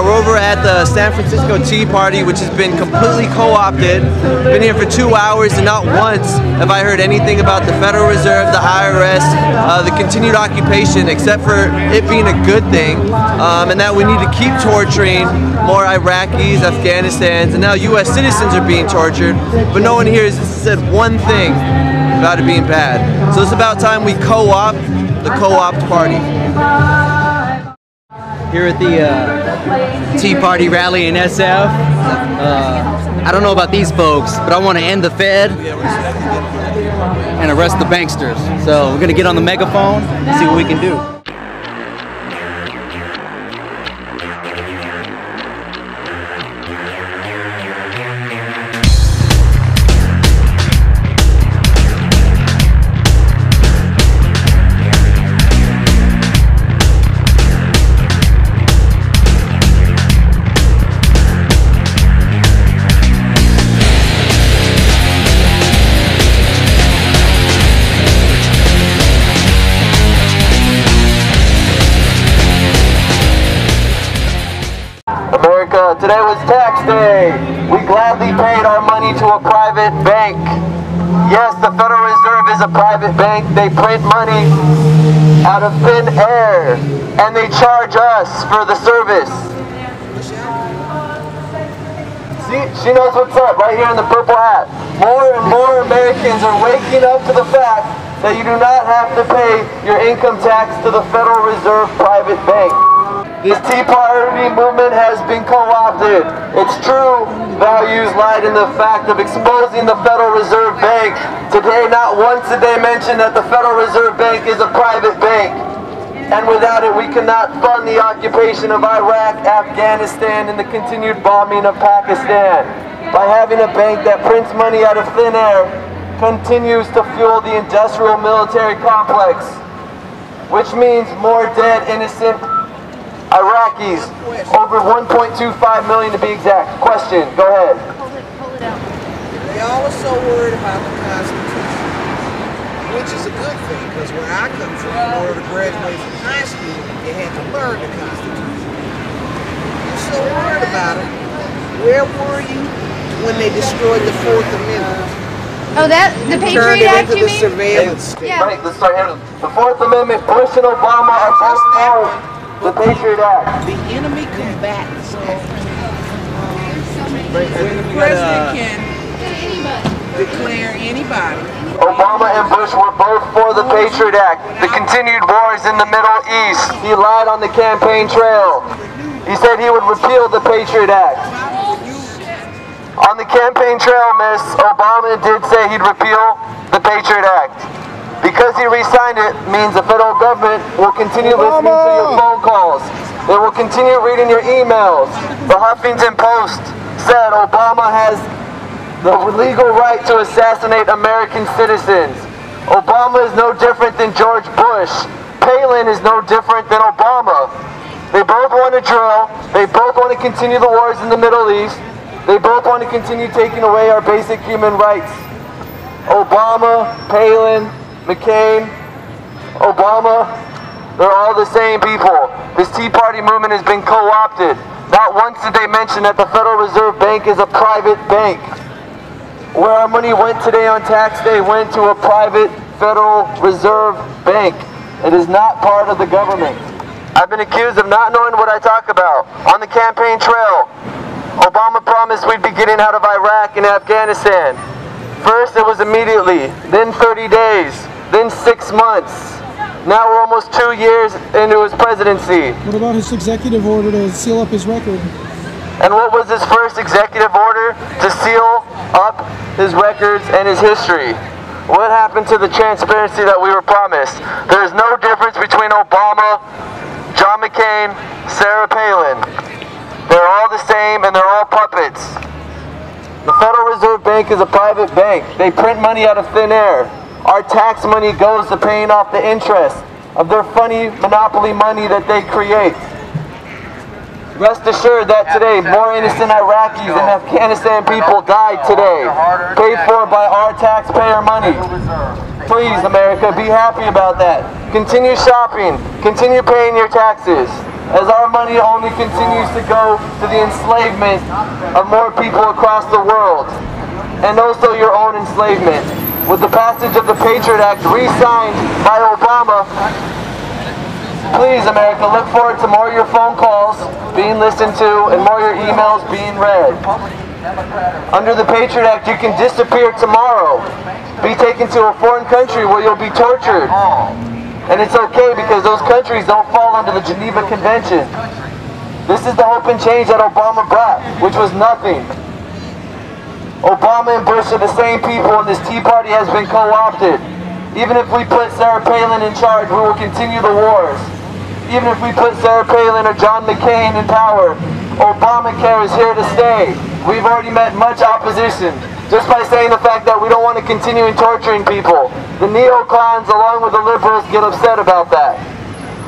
We're over at the San Francisco Tea Party, which has been completely co-opted. Been here for 2 hours, and not once have I heard anything about the Federal Reserve, the IRS, the continued occupation, except for it being a good thing, and that we need to keep torturing more Iraqis, Afghanistans, and now U.S. citizens are being tortured, but no one here has said one thing about it being bad. So it's about time we co-opt the co-opt party. Here at the Tea Party rally in SF. I don't know about these folks, but I want to end the Fed and arrest the banksters. So we're going to get on the megaphone and see what we can do. America, today was tax day. We gladly paid our money to a private bank. Yes, the Federal Reserve is a private bank. They print money out of thin air, and they charge us for the service. See, she knows what's up right here in the purple hat. More and more Americans are waking up to the fact that you do not have to pay your income tax to the Federal Reserve private bank. This Tea Party movement has been co-opted. Its true values lied in the fact of exposing the Federal Reserve Bank. Today, not once did they mention that the Federal Reserve Bank is a private bank. And without it, we cannot fund the occupation of Iraq, Afghanistan, and the continued bombing of Pakistan. By having a bank that prints money out of thin air, continues to fuel the industrial military complex, which means more dead, innocent Iraqis, over 1.25 million to be exact. Question, go ahead. Hold it out. They all are so worried about the Constitution, which is a good thing, because where I come from, in order to graduate from high school, you had to learn the Constitution. You're so worried about it. Where were you when they destroyed the Fourth Amendment? Oh, the Patriot Act, you mean? Surveillance state. Yeah. Right, let's start here. The Fourth Amendment, Bush and Obama are both for the Patriot Act. The enemy combatants. The President can declare anybody. Obama and Bush were both for the Patriot Act. The continued wars in the Middle East. He lied on the campaign trail. He said he would repeal the Patriot Act. On the campaign trail, Miss, Obama did say he'd repeal the Patriot Act. Because he re-signed it means the federal government will continue listening to your phone calls. They will continue reading your emails. The Huffington Post said Obama has the legal right to assassinate American citizens. Obama is no different than George Bush. Palin is no different than Obama. They both want to drill. They both want to continue the wars in the Middle East. They both want to continue taking away our basic human rights. Obama, Palin, McCain, Obama, they're all the same people. This Tea Party movement has been co-opted. Not once did they mention that the Federal Reserve Bank is a private bank. Where our money went today on tax day went to a private Federal Reserve Bank. It is not part of the government. I've been accused of not knowing what I talk about. On the campaign trail, Obama promised we'd be getting out of Iraq and Afghanistan. First it was immediately, then 30 days, then 6 months. Now we're almost 2 years into his presidency. What about his executive order to seal up his record? And what was his first executive order? To seal up his records and his history. What happened to the transparency that we were promised? There is no difference between Obama, John McCain, Sarah Palin. They're all the same and they're all puppets. The Federal Reserve Bank is a private bank. They print money out of thin air. Our tax money goes to paying off the interest of their funny monopoly money that they create. Rest assured that today more innocent Iraqis and Afghanistan people died today, paid for by our taxpayer money. Please, America, be happy about that. Continue shopping, continue paying your taxes. as our money only continues to go to the enslavement of more people across the world, and also your own enslavement. With the passage of the Patriot Act re-signed by Obama, please, America, look forward to more of your phone calls being listened to and more of your emails being read. Under the Patriot Act, you can disappear tomorrow, be taken to a foreign country where you'll be tortured. And it's okay because those countries don't fall under the Geneva Convention. This is the hope and change that Obama brought, which was nothing. Obama and Bush are the same people, and this Tea Party has been co-opted. Even if we put Sarah Palin in charge, we will continue the wars. Even if we put Sarah Palin or John McCain in power, Obamacare is here to stay. We've already met much opposition just by saying the fact that we don't want to continue torturing people. The neocons, along with the liberals, get upset about that.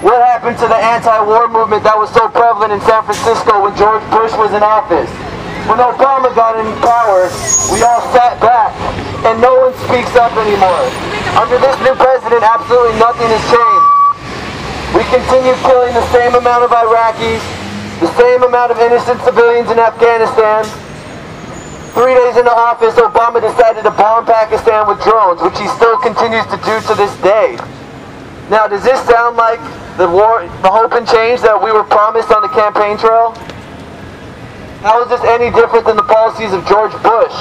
What happened to the anti-war movement that was so prevalent in San Francisco when George Bush was in office? When Obama got in power, we all sat back, and no one speaks up anymore. Under this new president, absolutely nothing has changed. We continue killing the same amount of Iraqis, the same amount of innocent civilians in Afghanistan. 3 days into office, Obama decided to bomb Pakistan with drones, which he still continues to do to this day. Now, does this sound like the hope and change that we were promised on the campaign trail? How is this any different than the policies of George Bush?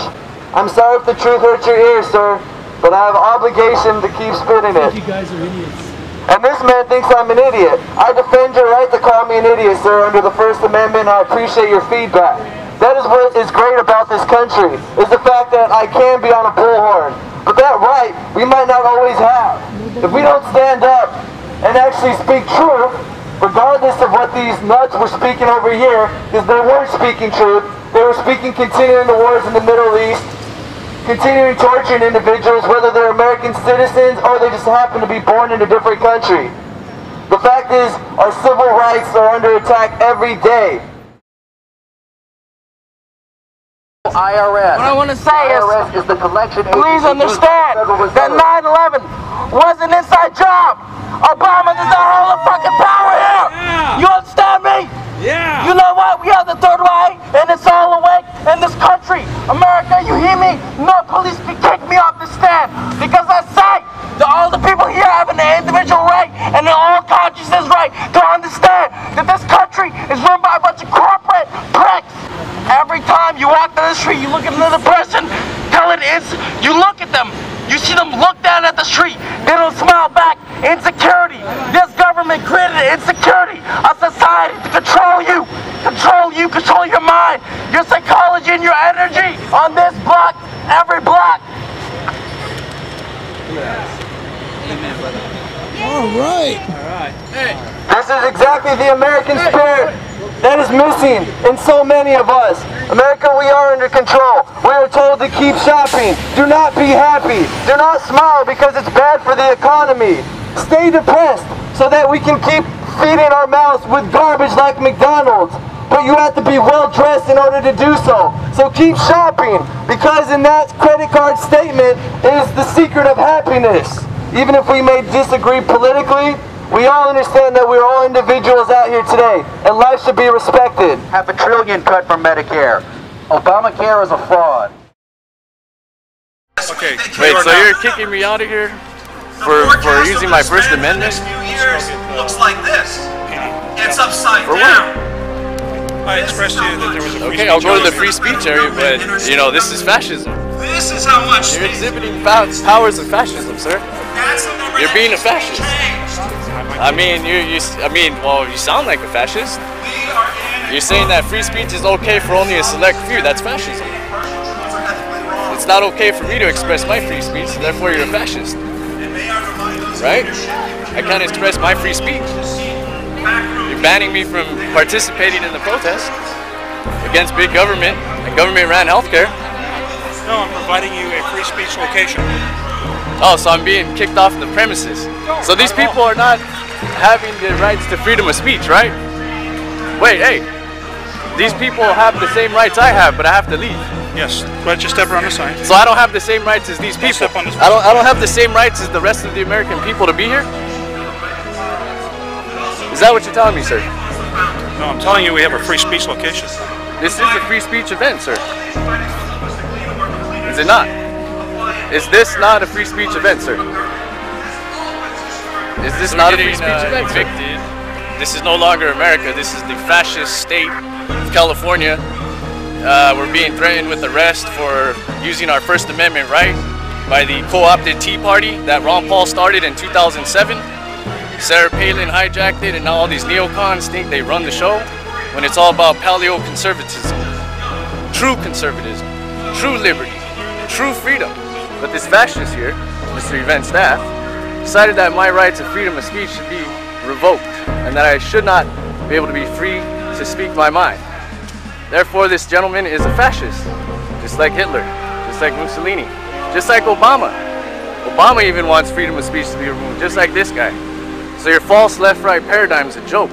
I'm sorry if the truth hurts your ears, sir, but I have an obligation to keep spitting it. You guys are idiots. And this man thinks I'm an idiot. I defend your right to call me an idiot, sir, under the First Amendment, and I appreciate your feedback. That is what is great about this country, is the fact that I can be on a bullhorn. But that right, we might not always have. If we don't stand up and actually speak truth, regardless of what these nuts were speaking over here, because they weren't speaking truth, they were speaking continuing the wars in the Middle East, continuing torturing individuals, whether they're American citizens or they just happen to be born in a different country. The fact is, our civil rights are under attack every day. IRS. What I want to say is the collection agency. Please understand that 9/11 was an inside job. Obama does not hold a fucking power here. You understand me? Yeah. You know what? We are the third way, and it's all awake in this country. America, you hear me? No police can kick me off the stand because I say that all the people here have an individual right and an all consciousness right to understand that this country is run by a bunch of corporate pricks. Every time you walk down the street, you look at another person, tell it is, you look at them, you see them look down at the street, they don't smile back. Insecurity. This government created insecurity, a society to control you, control your mind, your psychology and your energy on this block, every block. All right. This is exactly the American spirit that is missing in so many of us. America, we are under control. We are told to keep shopping. Do not be happy. Do not smile because it's bad for the economy. Stay depressed so that we can keep feeding our mouths with garbage like McDonald's. But you have to be well dressed in order to do so. So keep shopping, because in that credit card statement is the secret of happiness. Even if we may disagree politically, we all understand that we're all individuals out here today, and life should be respected. $500 billion cut from Medicare. Obamacare is a fraud. Okay. Wait, so you're kicking me out of here for using my First Amendment? Looks like this. It's upside For down. what? I expressed to you that there was a free Okay, I'll go to the free speech area, but you know, this is fascism. This is how much You're exhibiting powers of fascism, sir. that's the number You're that being a needs to be fascist. changed. I mean, well, you sound like a fascist. We are in You're saying that free speech is okay for only a select few. That's fascism. It's not okay for me to express my free speech, so therefore you're a fascist. Right? I can't express my free speech. You're banning me from participating in the protest against big government and government-ran healthcare. No, I'm providing you a free speech location. Oh, so I'm being kicked off the premises. So these people are not having the rights to freedom of speech, right? Wait, hey. These people have the same rights I have, but I have to leave. Yes, but just step around the sign. So I don't have the same rights as these people. Step on this I don't have the same rights as the rest of the American people to be here? Is that what you're telling me, sir? No, I'm telling you we have a free speech location. This is a free speech event, sir. Is it not? Is this not a free speech event, sir? Is this not a free speech event, sir? This is no longer America. This is the fascist state of California. We're being threatened with arrest for using our First Amendment right by the co-opted Tea Party that Ron Paul started in 2007. Sarah Palin hijacked it, and now all these neocons think they run the show when it's all about paleo-conservatism, true conservatism, true liberty, true freedom. But this fascist here, Mr. Event Staff, decided that my rights of freedom of speech should be revoked and that I should not be able to be free to speak my mind. Therefore, this gentleman is a fascist, just like Hitler, just like Mussolini, just like Obama. Obama even wants freedom of speech to be removed, just like this guy. So your false left-right paradigm is a joke.